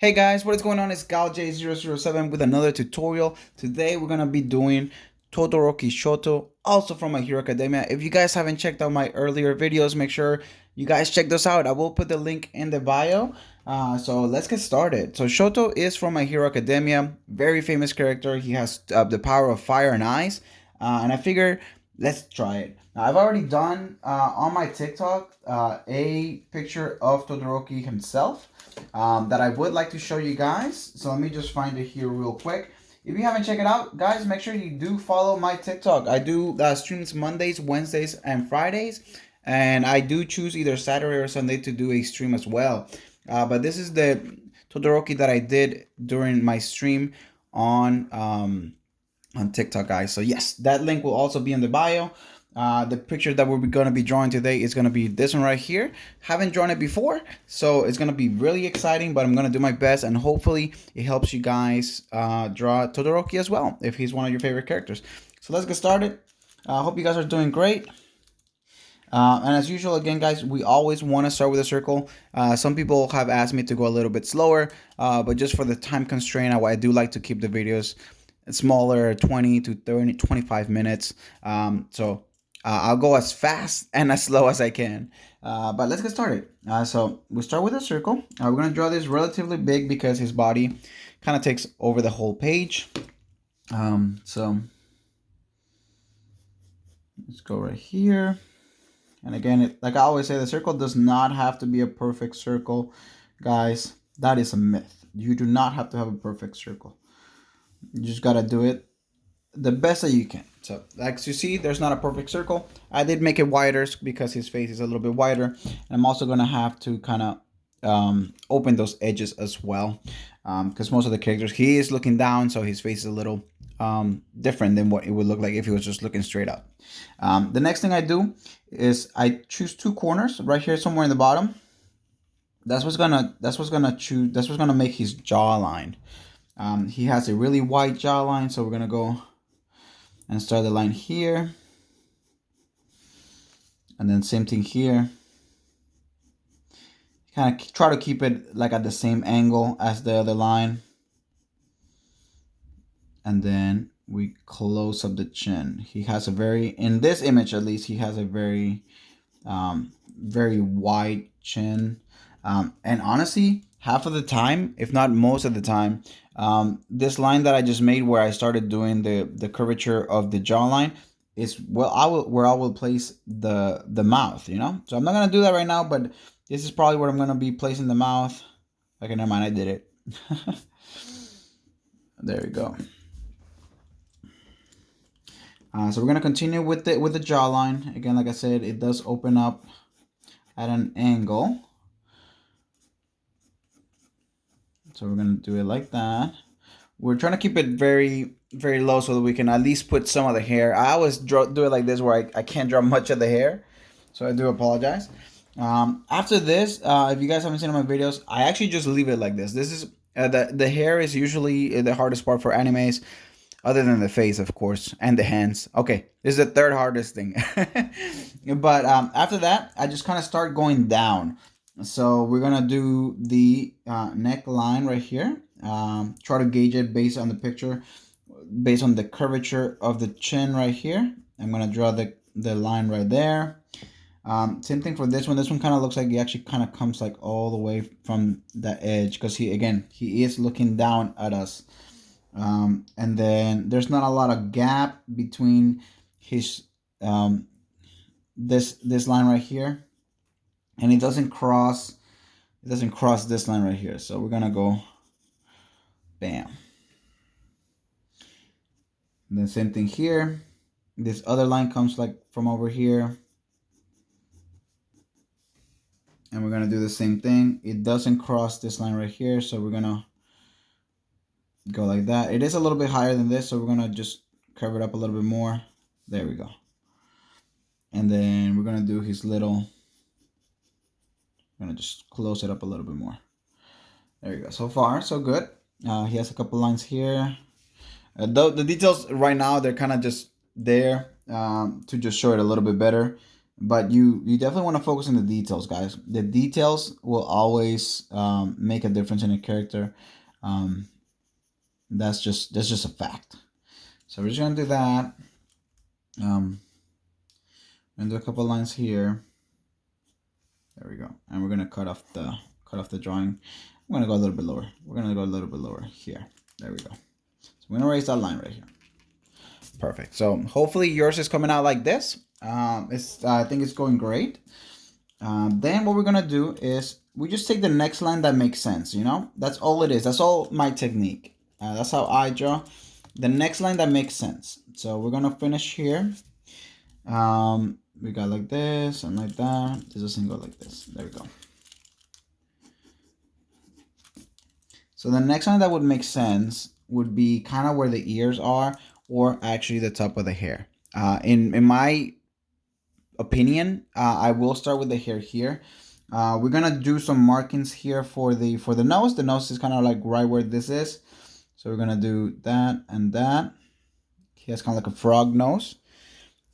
Hey guys, what is going on? It's GalJ007 with another tutorial. Today we're going to be doing Todoroky Shoto, also from My Hero Academia. If you guys haven't checked out my earlier videos, make sure you guys check those out. I will put the link in the bio. So let's get started. So Shoto is from My Hero Academia, very famous character. He has the power of fire and ice. And I figure let's try it. Now, I've already done on my TikTok a picture of Todoroky himself that I would like to show you guys. So let me just find it here real quick. If you haven't checked it out, guys, make sure you do follow my TikTok. I do streams Mondays, Wednesdays, and Fridays. And I do choose either Saturday or Sunday to do a stream as well. But this is the Todoroky that I did during my stream on TikTok, guys. So yes, that link will also be in the bio. The picture that we're going to be drawing today is going to be this one right here. Haven't drawn it before, so it's going to be really exciting, but I'm going to do my best, and hopefully it helps you guys draw Todoroky as well, if he's one of your favorite characters. So let's get started. I hope you guys are doing great. And as usual, again, guys, we always want to start with a circle. Some people have asked me to go a little bit slower, but just for the time constraint, I do like to keep the videos smaller, 20 to 30, 25 minutes. I'll go as fast and as slow as I can. But let's get started. So we start with a circle. We're going to draw this relatively big because his body kind of takes over the whole page. So let's go right here. And again, like I always say, the circle does not have to be a perfect circle. Guys, that is a myth. You do not have to have a perfect circle. You just got to do it the best that you can. So like you see, there's not a perfect circle. I did make it wider because his face is a little bit wider. And I'm also going to have to kind of open those edges as well. Because most of the characters, he is looking down, so his face is a little different than what it would look like if he was just looking straight up. The next thing I do is I choose two corners right here somewhere in the bottom. That's what's gonna make his jawline. He has a really wide jawline, so we're gonna go and start the line here, and then same thing here. Kind of try to keep it like at the same angle as the other line, and then we close up the chin. He has a very, in this image at least, he has a very very wide chin, and honestly, half of the time, if not most of the time, this line that I just made where I started doing the curvature of the jawline is where I will place the mouth, you know. So I'm not gonna do that right now, but this is probably where I'm gonna be placing the mouth. Okay, never mind, I did it. There we go. So we're gonna continue with the jawline. Again, like I said, it does open up at an angle. So we're gonna do it like that. We're trying to keep it very, very low so that we can at least put some of the hair. I always do it like this where I can't draw much of the hair. So I do apologize. After this, if you guys haven't seen my videos, I actually just leave it like this. This is the hair is usually the hardest part for animes, other than the face, of course, and the hands. Okay, this is the third hardest thing. But after that, I just kind of start going down. So we're gonna do the neckline right here. Try to gauge it based on the picture, based on the curvature of the chin right here. I'm gonna draw the line right there. Same thing for this one. This one kind of looks like he actually kind of comes like all the way from the edge, because he is looking down at us. And then there's not a lot of gap between his this line right here, and it doesn't cross this line right here. So we're gonna go bam. And then same thing here. This other line comes like from over here, and we're gonna do the same thing. It doesn't cross this line right here, so we're gonna go like that. It is a little bit higher than this, so we're gonna just curve it up a little bit more. There we go. And then we're gonna do his little, I'm gonna just close it up a little bit more. There you go. So far, so good. He has a couple lines here. The details right now, they're kind of just there to just show it a little bit better. But you definitely want to focus on the details, guys. The details will always make a difference in a character. Um, that's just a fact. So we're just gonna do that. And do a couple lines here. There we go. And we're gonna cut off the drawing. I'm gonna go a little bit lower. We're gonna go a little bit lower here. There we go. So we're gonna erase that line right here. Perfect. So hopefully yours is coming out like this. I think it's going great. Then what we're gonna do is we just take the next line that makes sense. You know, that's all it is. That's all my technique. That's how I draw. The next line that makes sense. So we're gonna finish here. We got like this and like that. This doesn't go like this. There we go. So the next line that would make sense would be kind of where the ears are, or actually the top of the hair. In my opinion, I will start with the hair here. We're gonna do some markings here for the nose. The nose is kind of like right where this is. So we're gonna do that and that. He has kind of like a frog nose.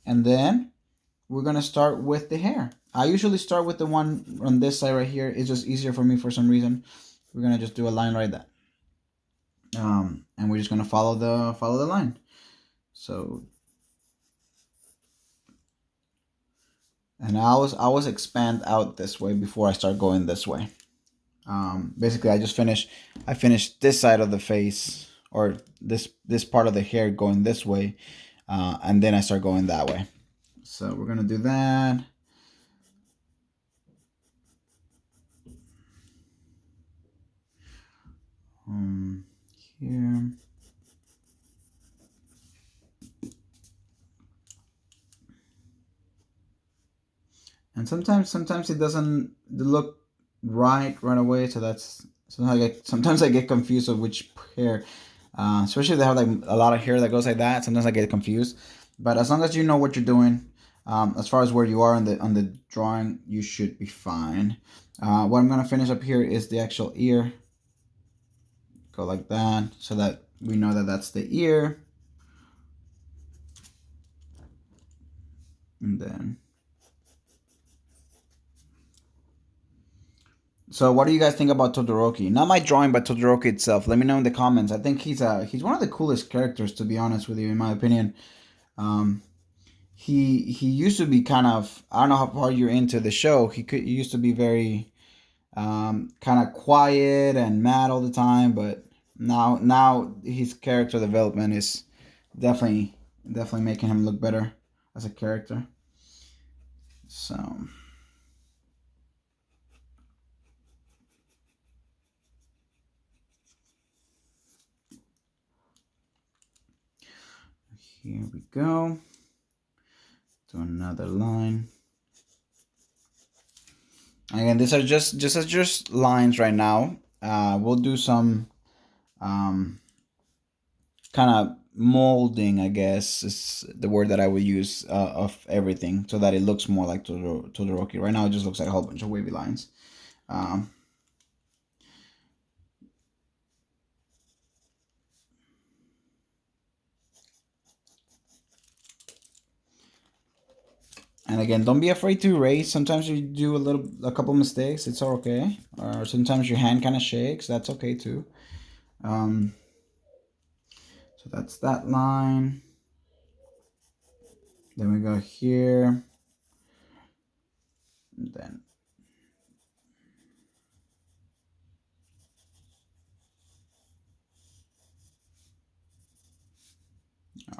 And then we're gonna start with the hair. I usually start with the one on this side right here. It's just easier for me for some reason. We're gonna just do a line like that. And we're just gonna follow the line. So, and I always expand out this way before I start going this way. Basically, I finished this side of the face, or this part of the hair going this way, and then I start going that way. So we're gonna do that. Here. And sometimes it doesn't look right away. So that's sometimes I get confused of which hair, especially if they have like a lot of hair that goes like that. Sometimes I get confused. But as long as you know what you're doing, as far as where you are on the drawing, you should be fine. What I'm gonna finish up here is the actual ear. Go like that, so that we know that that's the ear. And then, so what do you guys think about Todoroky? Not my drawing, but Todoroky itself. Let me know in the comments. I think he's one of the coolest characters, to be honest with you, in my opinion. He used to be kind of, I don't know how far you're into the show. He used to be very kind of quiet and mad all the time, but now his character development is definitely making him look better as a character. So here we go. Do another line. Again, these are just lines right now. We'll do some kind of molding, I guess is the word that I would use, of everything, so that it looks more like Todoroky. Right now it just looks like a whole bunch of wavy lines. And again, don't be afraid to erase. Sometimes you do a couple mistakes. It's all okay. Or sometimes your hand kind of shakes. That's okay too. So that's that line. Then we go here. And then.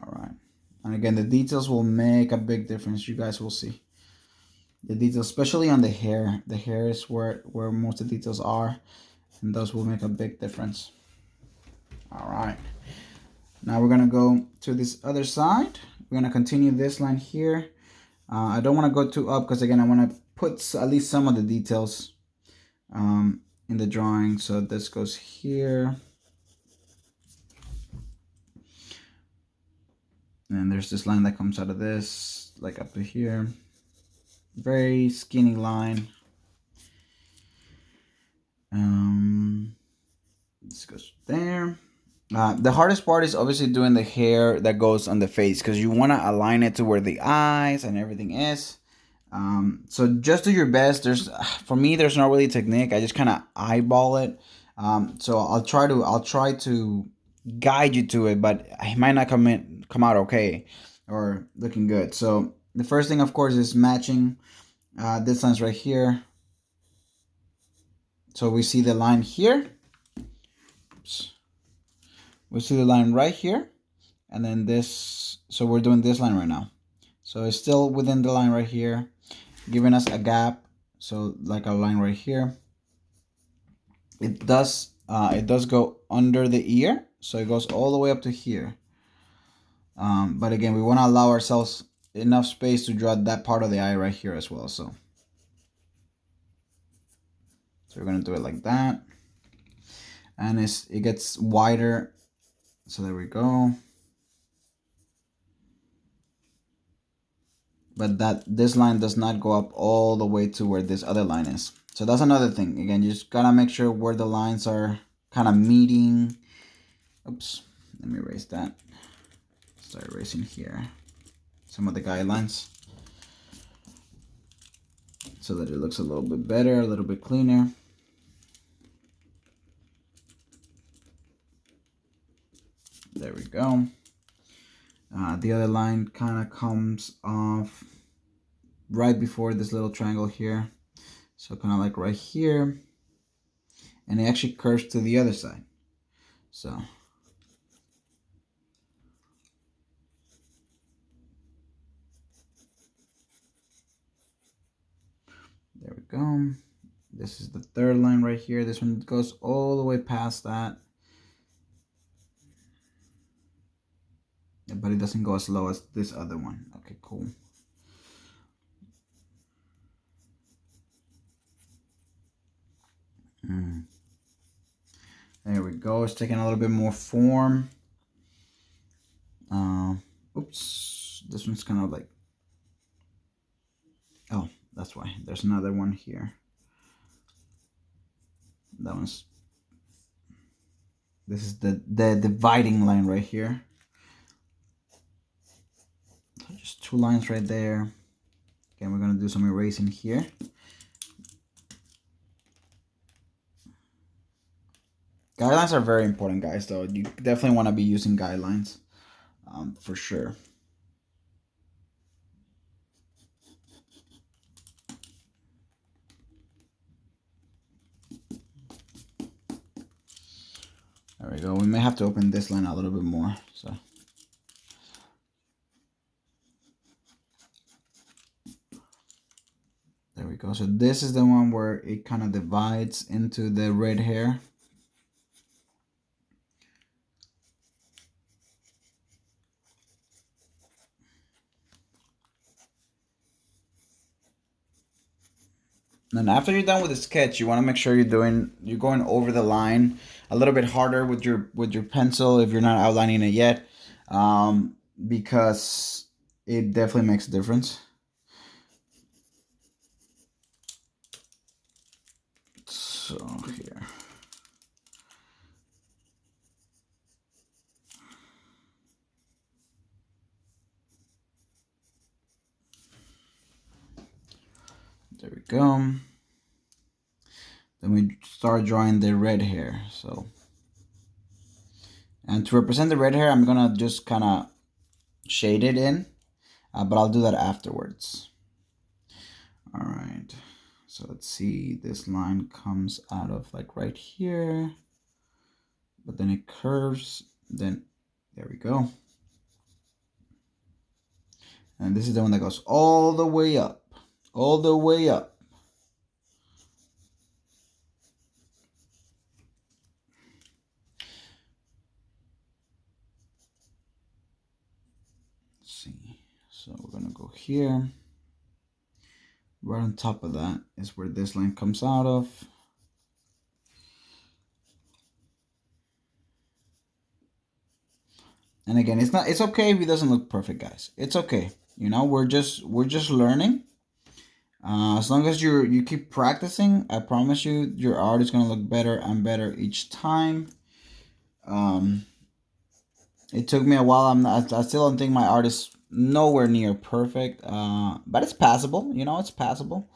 All right. And again, the details will make a big difference. You guys will see. The details, especially on the hair. The hair is where most of the details are. And those will make a big difference. All right. Now we're going to go to this other side. We're going to continue this line here. I don't want to go too up because, again, I want to put at least some of the details in the drawing. So this goes here. And there's this line that comes out of this, like up to here. Very skinny line. This goes there. The hardest part is obviously doing the hair that goes on the face, because you want to align it to where the eyes and everything is. So just do your best. For me, there's not really a technique. I just kind of eyeball it. So I'll try to guide you to it, but it might not come out okay or looking good. So the first thing, of course, is matching this line's right here. So we see the line here. Oops. We see the line right here, and then this. So we're doing this line right now. So it's still within the line right here, giving us a gap. So like a line right here. It does go under the ear, so it goes all the way up to here. But again, we want to allow ourselves enough space to draw that part of the eye right here as well. So we're gonna do it like that, and it gets wider. So there we go. But this line does not go up all the way to where this other line is. So that's another thing. Again, you just gotta make sure where the lines are kind of meeting. Oops, let me erase that. Start erasing here some of the guidelines so that it looks a little bit better, a little bit cleaner. There we go. The other line kind of comes off right before this little triangle here. So kind of like right here. And it actually curves to the other side. So there we go. This is the third line right here. This one goes all the way past that. But it doesn't go as low as this other one. Okay, cool. There we go. It's taking a little bit more form. Oops. This one's kind of like... Oh, that's why. There's another one here. That one's... This is the dividing line right here. So just two lines right there. Again, we're going to do some erasing here. Guidelines are very important, guys, though. You definitely want to be using guidelines for sure. There we go. We may have to open this line a little bit more. So there we go. So this is the one where it kind of divides into the red hair. And after you're done with the sketch, you want to make sure you're going over the line a little bit harder with your pencil if you're not outlining it yet, because it definitely makes a difference. So here. There we go. Then we start drawing the red hair. So, and to represent the red hair, I'm gonna just kind of shade it in, but I'll do that afterwards. All right. So let's see. This line comes out of like right here, but then it curves. Then there we go. And this is the one that goes all the way up. All the way up. Let's see. So we're gonna go here. Right on top of that is where this line comes out of. And again, it's okay if it doesn't look perfect, guys. It's okay. You know, we're just learning. As long as you keep practicing, I promise you, your art is gonna look better and better each time. It took me a while. I still don't think my art is nowhere near perfect, but it's passable. You know, it's passable.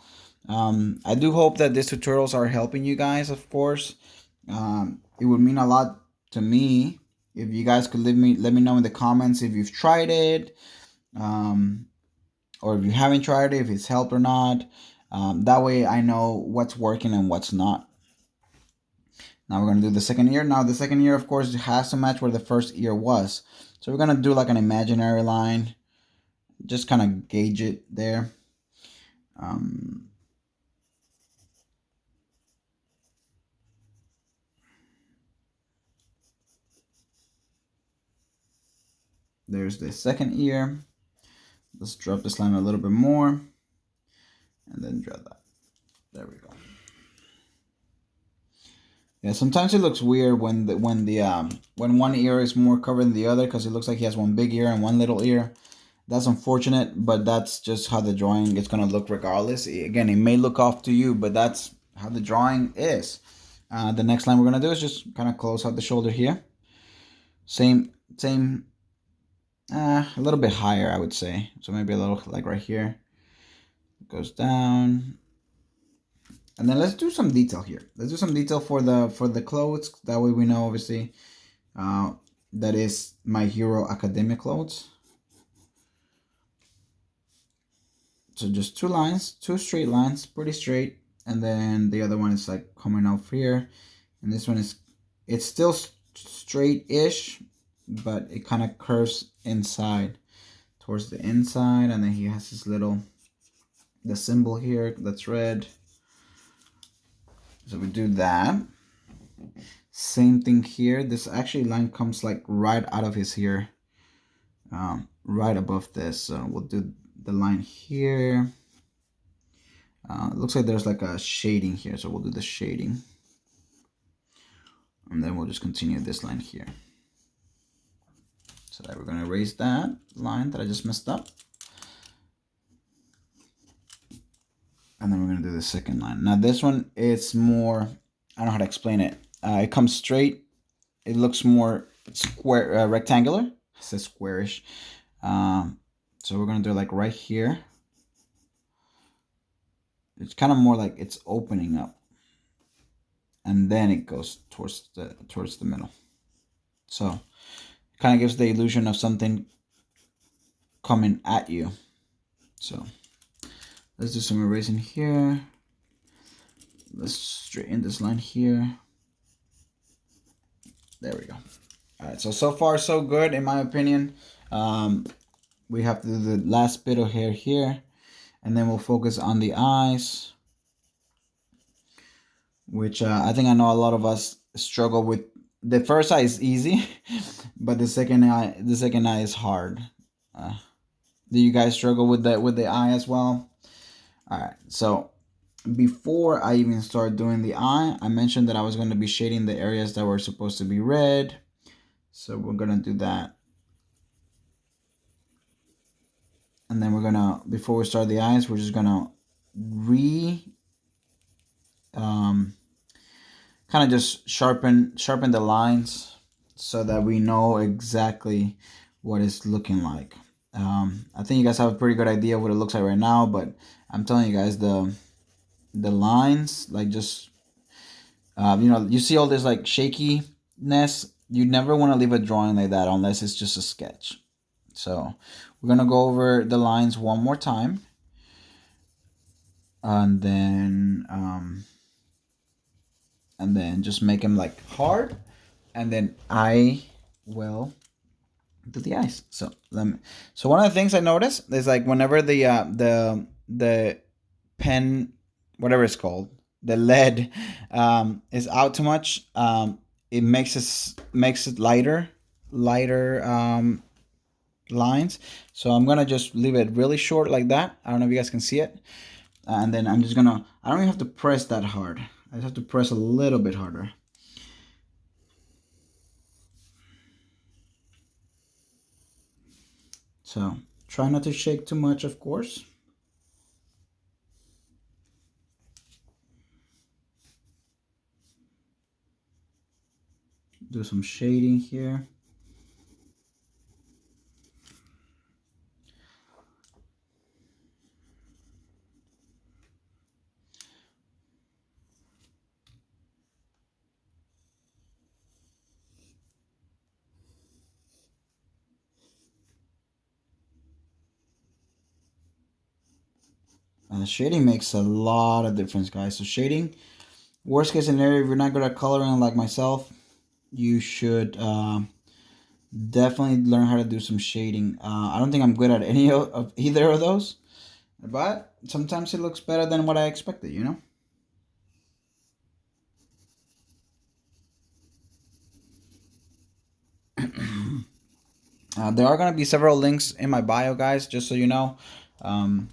I do hope that these tutorials are helping you guys, of course. It would mean a lot to me if you guys could let me know in the comments if you've tried it, um, or if you haven't tried it, if it's helped or not. That way I know what's working and what's not. Now we're going to do the second ear. Now the second ear, of course, has to match where the first ear was. So we're going to do like an imaginary line. Just kind of gauge it there. There's the second ear. Let's drop this line a little bit more. And then draw that. There we go. Yeah, sometimes it looks weird when when one ear is more covered than the other, because it looks like he has one big ear and one little ear. That's unfortunate, but that's just how the drawing is gonna look regardless. Again, it may look off to you, but that's how the drawing is. The next line we're gonna do is just kind of close out the shoulder here. Same, a little bit higher, I would say. So maybe a little like right here. It goes down. And then let's do some detail here. Let's do some detail for the clothes. That way we know, obviously, that is My Hero Academia clothes. So just two lines, two straight lines, pretty straight. And then the other one is like coming off here. And this one is, it's still straight-ish, but it kind of curves inside, towards the inside. And then he has his little, the symbol here that's red. So we do that. Same thing here. This actually line comes like right out of his ear, right above this. So we'll do the line here. It looks like there's like a shading here, so we'll do the shading. And then we'll just continue this line here. So that we're going to erase that line that I just messed up. And then we're going to do the second line. Now this one, it's more, I don't know how to explain it. It comes straight. It looks more square, rectangular. It says squarish. So we're going to do like right here. It's kind of more like it's opening up. And then it goes towards the middle. So it kind of gives the illusion of something coming at you. So let's do some erasing here. Let's straighten this line here. There we go. All right, so far so good in my opinion. We have to do the last bit of hair here, and then we'll focus on the eyes, which I think I know a lot of us struggle with. The first eye is easy, but the second eye is hard. Do you guys struggle with the eye as well? All right, so before I even start doing the eye, I mentioned that I was going to be shading the areas that were supposed to be red. So we're going to do that. And then we're going to, before we start the eyes, we're just going to kind of just sharpen the lines so that we know exactly what it's looking like. I think you guys have a pretty good idea of what it looks like right now, but I'm telling you guys, the lines, like, just you know, you see all this like shakiness. You never want to leave a drawing like that unless it's just a sketch. So we're gonna go over the lines one more time, and then just make them like hard, and then I will do the eyes. So so one of the things I noticed is, like, whenever the pen, whatever it's called, the lead, is out too much, it makes it lighter lines. So I'm gonna just leave it really short like that. I don't know if you guys can see it. And then I'm just gonna, I don't even have to press that hard. I just have to press a little bit harder. So try not to shake too much, of course. Do some shading here. Shading makes a lot of difference, guys. So shading, worst case scenario, if you're not good at coloring like myself, you should definitely learn how to do some shading. I don't think I'm good at any of either of those, but sometimes it looks better than what I expected, you know? There are going to be several links in my bio, guys, just so you know. Um,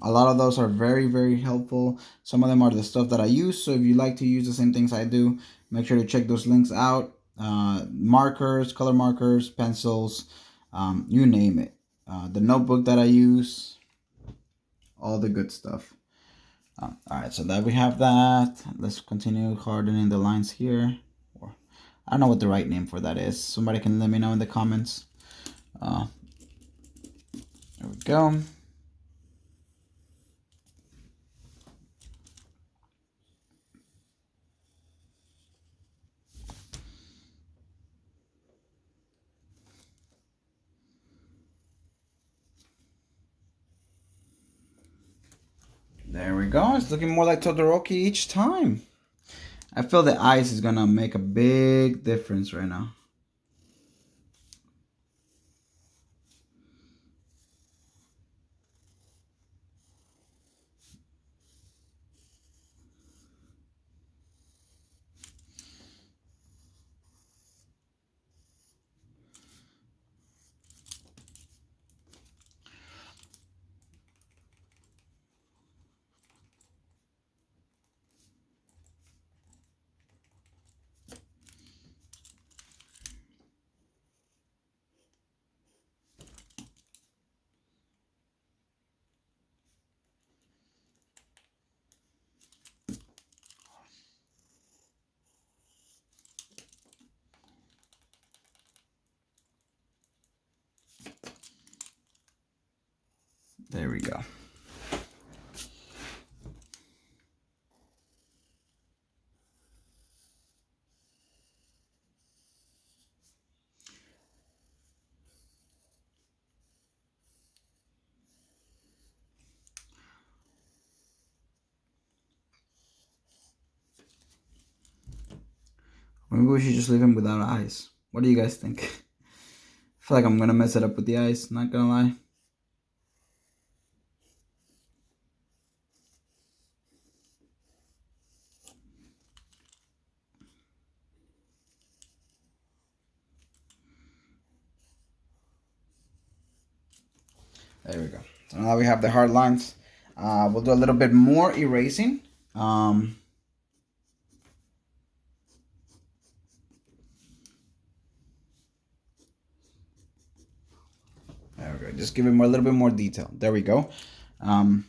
a lot of those are very, very helpful. Some of them are the stuff that I use. So if you like to use the same things I do, make sure to check those links out. Markers, color markers, pencils, you name it. The notebook that I use, all the good stuff. All right, so that we have that. Let's continue hardening the lines here. Or I don't know what the right name for that is. Somebody can let me know in the comments. There we go. There we go. It's looking more like Todoroky each time. I feel the ice is gonna make a big difference right now. There we go. Maybe we should just leave him without eyes. What do you guys think? I feel like I'm gonna mess it up with the eyes, not gonna lie. There we go. So now we have the hard lines. We'll do a little bit more erasing. There we go. Just give him a little bit more detail. There we go. Try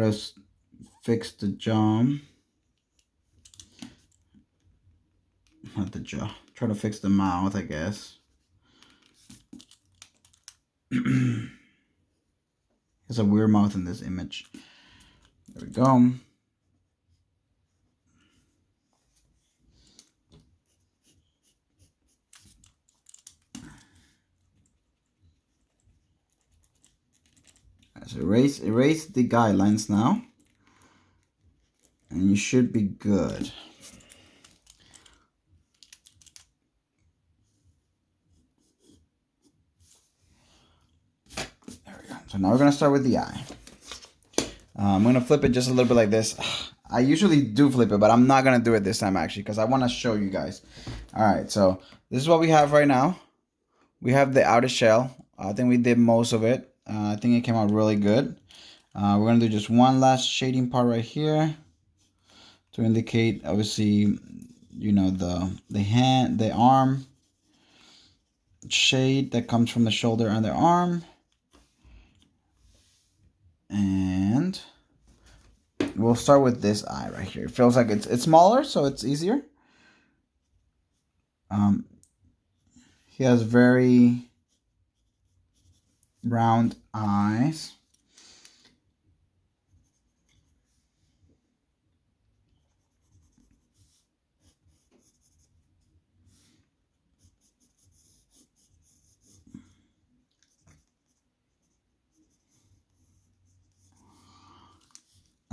to fix the jaw. Not the jaw. Try to fix the mouth, I guess. There's a weird mouth in this image. There we go. So erase the guidelines now, and you should be good. There we go. So now we're gonna start with the eye. I'm gonna flip it just a little bit like this. I usually do flip it, but I'm not gonna do it this time actually because I want to show you guys. All right, so this is what we have right now. We have the outer shell. I think we did most of it. I think it came out really good. We're gonna do just one last shading part right here to indicate, obviously, you know, the hand, the arm shade that comes from the shoulder and the arm. And we'll start with this eye right here. It feels like it's smaller, so it's easier. He has very round eyes.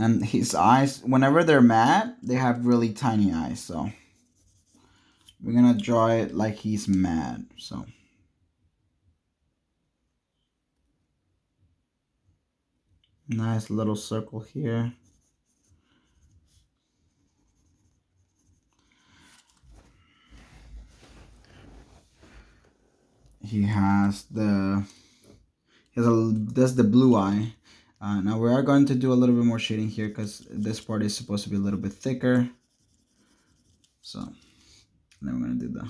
And his eyes, whenever they're mad, they have really tiny eyes. So we're gonna draw it like he's mad. So nice little circle here. He has the that's the blue eye. Now we are going to do a little bit more shading here because this part is supposed to be a little bit thicker. So then we're gonna do the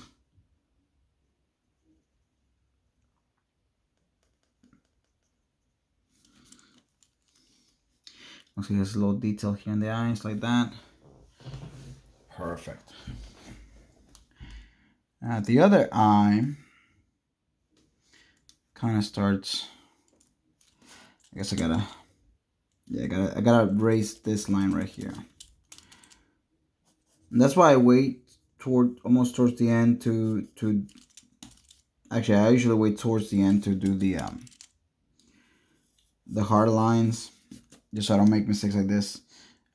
see there's a little detail here in the eyes like that. Perfect. The other eye kind of starts. I guess I gotta raise this line right here. And that's why I wait almost towards the end to actually I usually wait towards the end to do the hard lines, just so I don't make mistakes like this.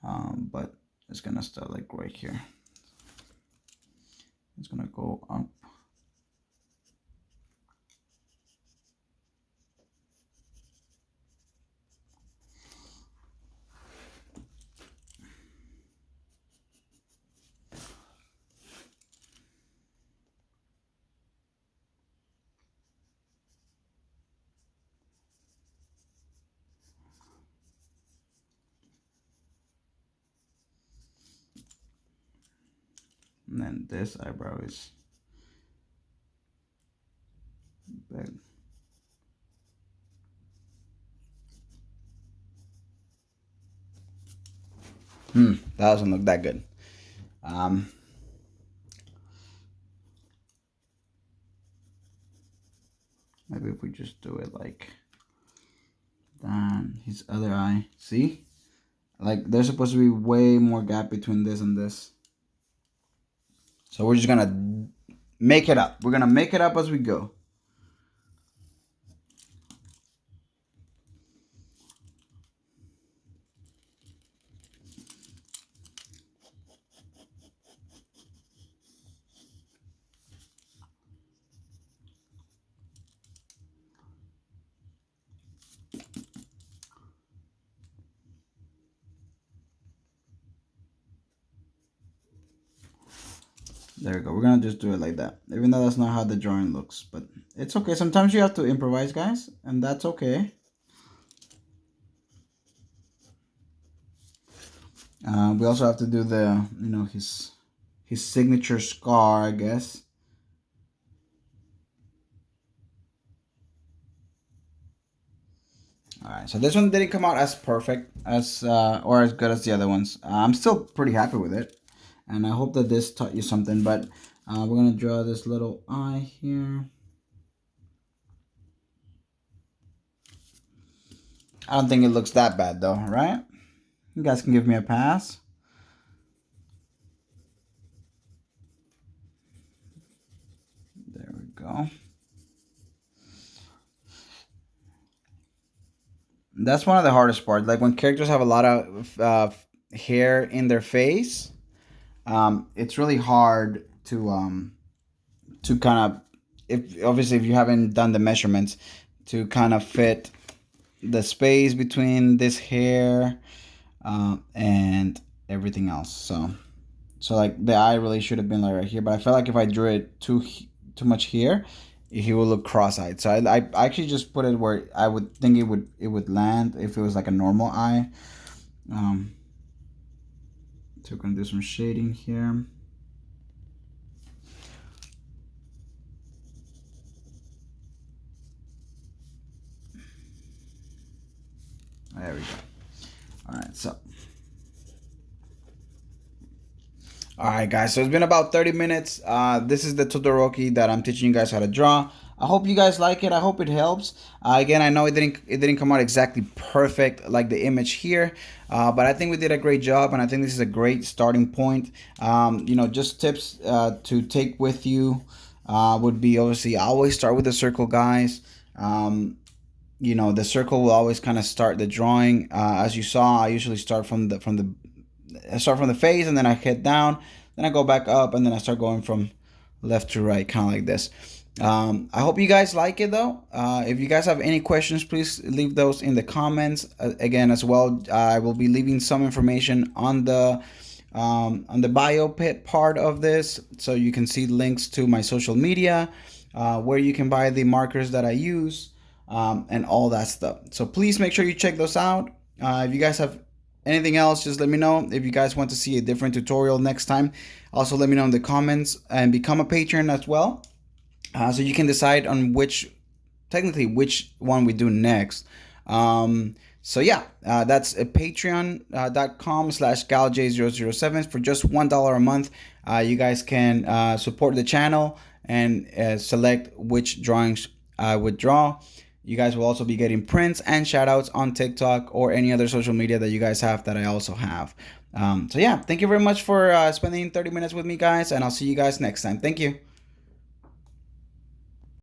But it's gonna start like right here. It's gonna go up. And then this eyebrow is big. That doesn't look that good. Maybe if we just do it like that. His other eye, see? Like there's supposed to be way more gap between this and this. So we're just gonna make it up. We're gonna make it up as we go. There we go. We're gonna just do it like that. Even though that's not how the drawing looks, but it's okay. Sometimes you have to improvise, guys, and that's okay. We also have to do the, his signature scar, I guess. All right, so this one didn't come out as perfect as or as good as the other ones. I'm still pretty happy with it, and I hope that this taught you something. But we're gonna draw this little eye here. I don't think it looks that bad though, right? You guys can give me a pass. There we go. That's one of the hardest parts. Like when characters have a lot of hair in their face, it's really hard to kind of, if you haven't done the measurements, to kind of fit the space between this hair and everything else. So like the eye really should have been like right here, but I felt like if I drew it too much here, he would look cross-eyed. So I actually just put it where I would think it would land if it was like a normal eye. So we're gonna do some shading here. There we go. All right, so. All right, guys, so it's been about 30 minutes. This is the Todoroky that I'm teaching you guys how to draw. I hope you guys like it. I hope it helps. Again, I know it didn't come out exactly perfect like the image here, but I think we did a great job, and I think this is a great starting point. Just tips to take with you would be, obviously, always start with a circle, guys. you know, the circle will always kind of start the drawing. As you saw, I usually start from the I start from the face, and then I head down, then I go back up, and then I start going from left to right, kind of like this. I hope you guys like it though. If you guys have any questions, please leave those in the comments. Again, as well, I will be leaving some information on the bio pit part of this, so you can see links to my social media, where you can buy the markers that I use, and all that stuff. So please make sure you check those out. If you guys have anything else, just let me know. If you guys want to see a different tutorial next time, also let me know in the comments, and become a patron as well, so you can decide on which one we do next. So yeah, that's a patreon.com/galj007. For just $1 a month, you guys can support the channel and select which drawings I would draw. You guys will also be getting prints and shoutouts on TikTok or any other social media that you guys have that I also have. So yeah, thank you very much for spending 30 minutes with me, guys, and I'll see you guys next time. Thank you.